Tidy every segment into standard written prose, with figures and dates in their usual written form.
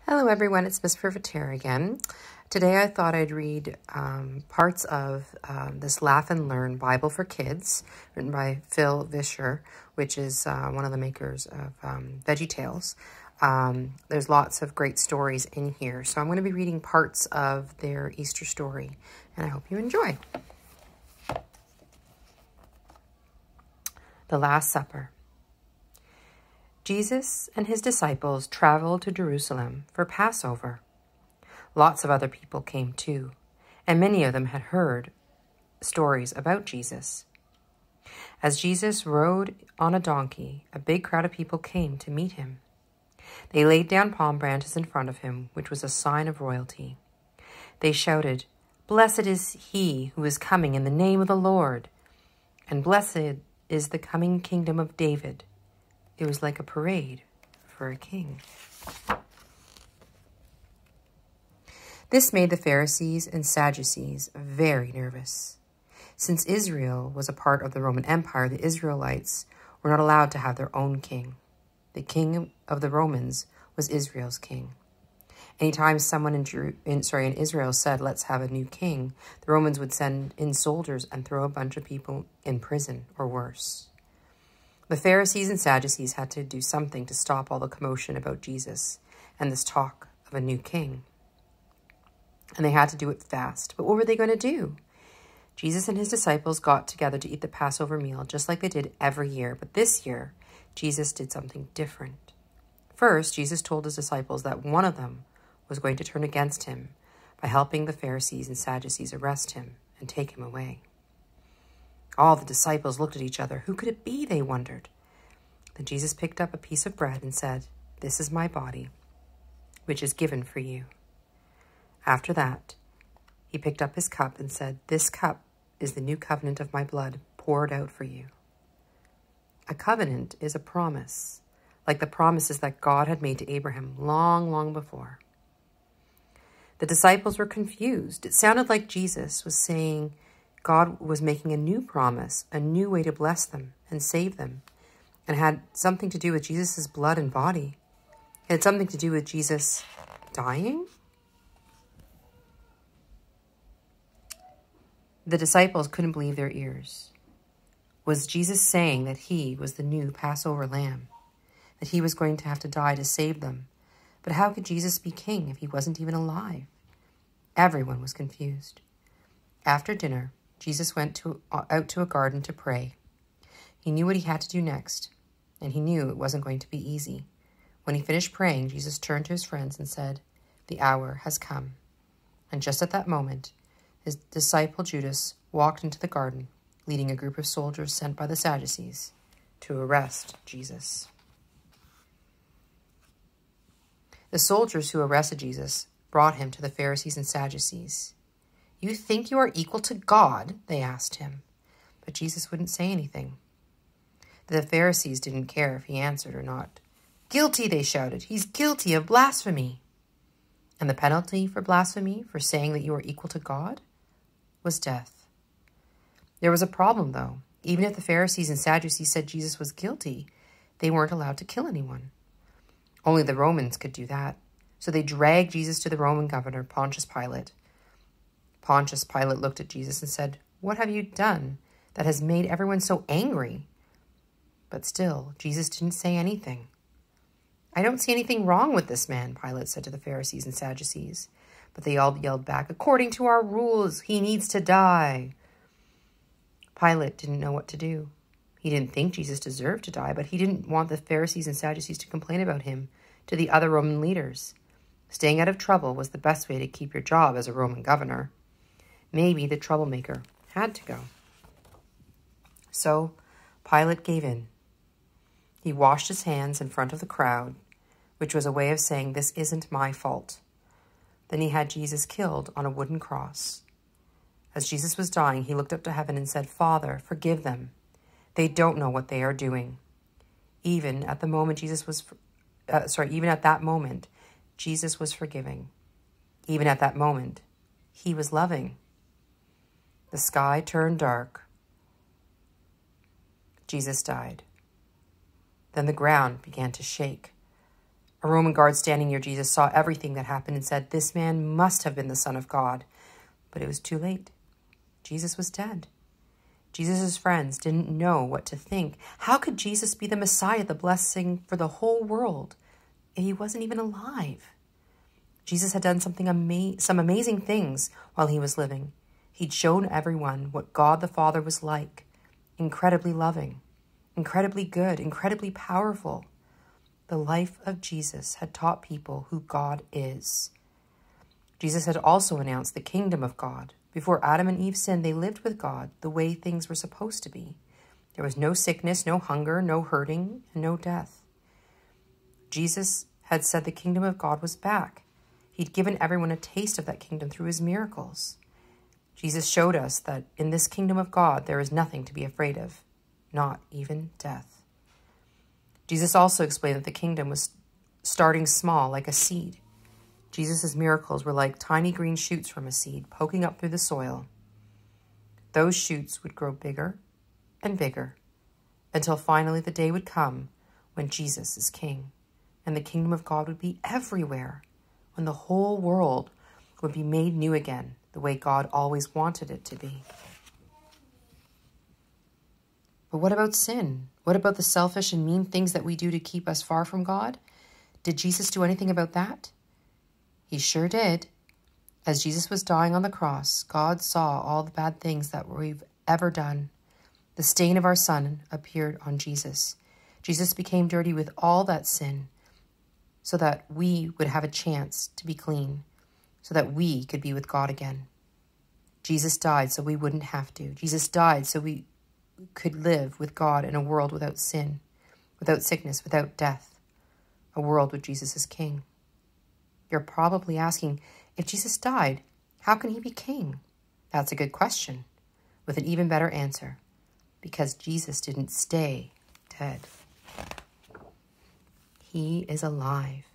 Hello everyone, it's Miss Privateer again. Today I thought I'd read parts of this Laugh and Learn Bible for Kids, written by Phil Vischer, which is one of the makers of Veggie Tales. There's lots of great stories in here, so I'm going to be reading parts of their Easter story, and I hope you enjoy. The Last Supper. Jesus and his disciples traveled to Jerusalem for Passover. Lots of other people came too, and many of them had heard stories about Jesus. As Jesus rode on a donkey, a big crowd of people came to meet him. They laid down palm branches in front of him, which was a sign of royalty. They shouted, "Blessed is he who is coming in the name of the Lord, and blessed is the coming kingdom of David." It was like a parade for a king. This made the Pharisees and Sadducees very nervous. Since Israel was a part of the Roman Empire, the Israelites were not allowed to have their own king. The king of the Romans was Israel's king. Anytime someone in Israel said, "Let's have a new king," the Romans would send in soldiers and throw a bunch of people in prison or worse. The Pharisees and Sadducees had to do something to stop all the commotion about Jesus and this talk of a new king. And they had to do it fast. But what were they going to do? Jesus and his disciples got together to eat the Passover meal just like they did every year. But this year, Jesus did something different. First, Jesus told his disciples that one of them was going to turn against him by helping the Pharisees and Sadducees arrest him and take him away. All the disciples looked at each other. Who could it be, they wondered. Then Jesus picked up a piece of bread and said, "This is my body, which is given for you." After that, he picked up his cup and said, "This cup is the new covenant of my blood poured out for you." A covenant is a promise, like the promises that God had made to Abraham long, long before. The disciples were confused. It sounded like Jesus was saying God was making a new promise, a new way to bless them and save them, and had something to do with Jesus' blood and body. It had something to do with Jesus dying. The disciples couldn't believe their ears. Was Jesus saying that he was the new Passover lamb, that he was going to have to die to save them? But how could Jesus be king if he wasn't even alive? Everyone was confused. After dinner, Jesus went out to a garden to pray. He knew what he had to do next, and he knew it wasn't going to be easy. When he finished praying, Jesus turned to his friends and said, "The hour has come." And just at that moment, his disciple Judas walked into the garden, leading a group of soldiers sent by the Sadducees to arrest Jesus. The soldiers who arrested Jesus brought him to the Pharisees and Sadducees. "You think you are equal to God?" they asked him. But Jesus wouldn't say anything. The Pharisees didn't care if he answered or not. "Guilty," they shouted. "He's guilty of blasphemy." And the penalty for blasphemy, for saying that you are equal to God, was death. There was a problem, though. Even if the Pharisees and Sadducees said Jesus was guilty, they weren't allowed to kill anyone. Only the Romans could do that. So they dragged Jesus to the Roman governor, Pontius Pilate. Pontius Pilate looked at Jesus and said, "What have you done that has made everyone so angry?" But still, Jesus didn't say anything. "I don't see anything wrong with this man," Pilate said to the Pharisees and Sadducees. But they all yelled back, "According to our rules, he needs to die." Pilate didn't know what to do. He didn't think Jesus deserved to die, but he didn't want the Pharisees and Sadducees to complain about him to the other Roman leaders. Staying out of trouble was the best way to keep your job as a Roman governor. Maybe the troublemaker had to go. So Pilate gave in. He washed his hands in front of the crowd, which was a way of saying, "This isn't my fault." Then he had Jesus killed on a wooden cross. As Jesus was dying, he looked up to heaven and said, "Father, forgive them. They don't know what they are doing." Even at that moment, Jesus was forgiving. Even at that moment, he was loving. The sky turned dark. Jesus died. Then the ground began to shake. A Roman guard standing near Jesus saw everything that happened and said, "This man must have been the Son of God." But it was too late. Jesus was dead. Jesus' friends didn't know what to think. How could Jesus be the Messiah, the blessing for the whole world, if he wasn't even alive? Jesus had done some amazing things while he was living. He'd shown everyone what God the Father was like, incredibly loving, incredibly good, incredibly powerful. The life of Jesus had taught people who God is. Jesus had also announced the kingdom of God. Before Adam and Eve sinned, they lived with God the way things were supposed to be. There was no sickness, no hunger, no hurting, and no death. Jesus had said the kingdom of God was back. He'd given everyone a taste of that kingdom through his miracles. Jesus showed us that in this kingdom of God, there is nothing to be afraid of, not even death. Jesus also explained that the kingdom was starting small, like a seed. Jesus' miracles were like tiny green shoots from a seed poking up through the soil. Those shoots would grow bigger and bigger until finally the day would come when Jesus is king and the kingdom of God would be everywhere, when the whole world would be made new again, the way God always wanted it to be. But what about sin? What about the selfish and mean things that we do to keep us far from God? Did Jesus do anything about that? He sure did. As Jesus was dying on the cross, God saw all the bad things that we've ever done. The stain of our sin appeared on Jesus. Jesus became dirty with all that sin so that we would have a chance to be clean, so that we could be with God again. Jesus died so we wouldn't have to. Jesus died so we could live with God in a world without sin, without sickness, without death, a world with Jesus as king. You're probably asking, if Jesus died, how can he be king? That's a good question, with an even better answer, because Jesus didn't stay dead. He is alive.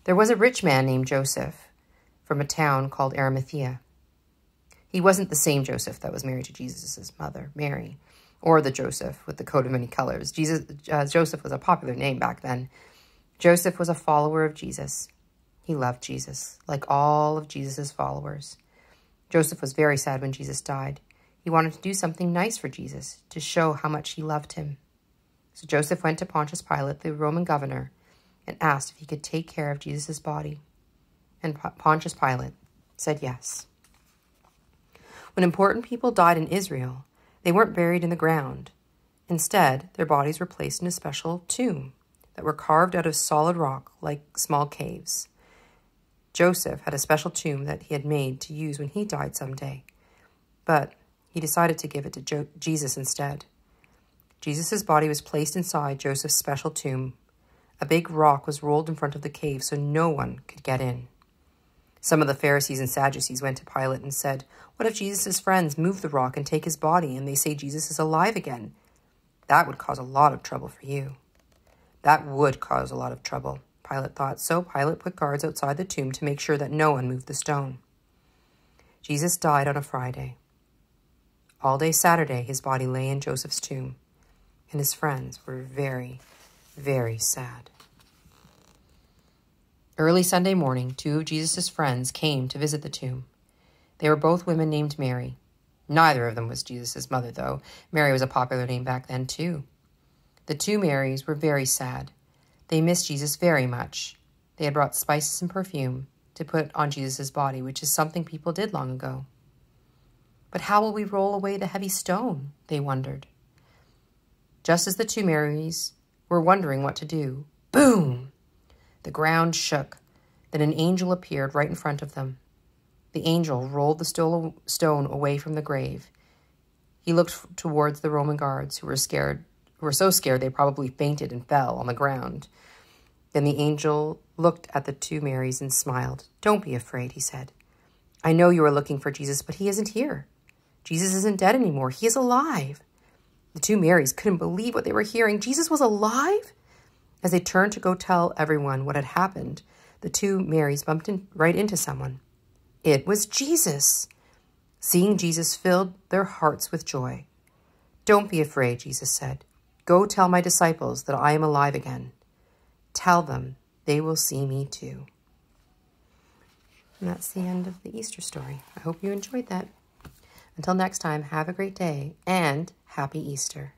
There was a rich man named Joseph from a town called Arimathea. He wasn't the same Joseph that was married to Jesus' mother, Mary, or the Joseph with the coat of many colors. Joseph was a popular name back then. Joseph was a follower of Jesus. He loved Jesus, like all of Jesus' followers. Joseph was very sad when Jesus died. He wanted to do something nice for Jesus to show how much he loved him. So Joseph went to Pontius Pilate, the Roman governor, and asked if he could take care of Jesus' body. And Pontius Pilate said yes. When important people died in Israel, they weren't buried in the ground. Instead, their bodies were placed in a special tomb that were carved out of solid rock like small caves. Joseph had a special tomb that he had made to use when he died someday, but he decided to give it to Jesus instead. Jesus' body was placed inside Joseph's special tomb. A big rock was rolled in front of the cave so no one could get in. Some of the Pharisees and Sadducees went to Pilate and said, "What if Jesus' friends move the rock and take his body and they say Jesus is alive again? That would cause a lot of trouble for you." That would cause a lot of trouble, Pilate thought. So Pilate put guards outside the tomb to make sure that no one moved the stone. Jesus died on a Friday. All day Saturday, his body lay in Joseph's tomb, and his friends were very, very sad. Early Sunday morning, 2 of Jesus' friends came to visit the tomb. They were both women named Mary. Neither of them was Jesus' mother, though. Mary was a popular name back then, too. The 2 Marys were very sad. They missed Jesus very much. They had brought spices and perfume to put on Jesus' body, which is something people did long ago. But how will we roll away the heavy stone? They wondered. Just as the 2 Marys were wondering what to do, boom! The ground shook. Then an angel appeared right in front of them. The angel rolled the stone away from the grave. He looked towards the Roman guards who were so scared they probably fainted and fell on the ground. Then the angel looked at the 2 Marys and smiled. "Don't be afraid," he said. "I know you are looking for Jesus, but he isn't here. Jesus isn't dead anymore. He is alive." The 2 Marys couldn't believe what they were hearing. Jesus was alive? As they turned to go tell everyone what had happened, the 2 Marys bumped right into someone. It was Jesus. Seeing Jesus filled their hearts with joy. "Don't be afraid," Jesus said. "Go tell my disciples that I am alive again. Tell them they will see me too. And that's the end of the Easter story. I hope you enjoyed that. Until next time, have a great day and happy Easter.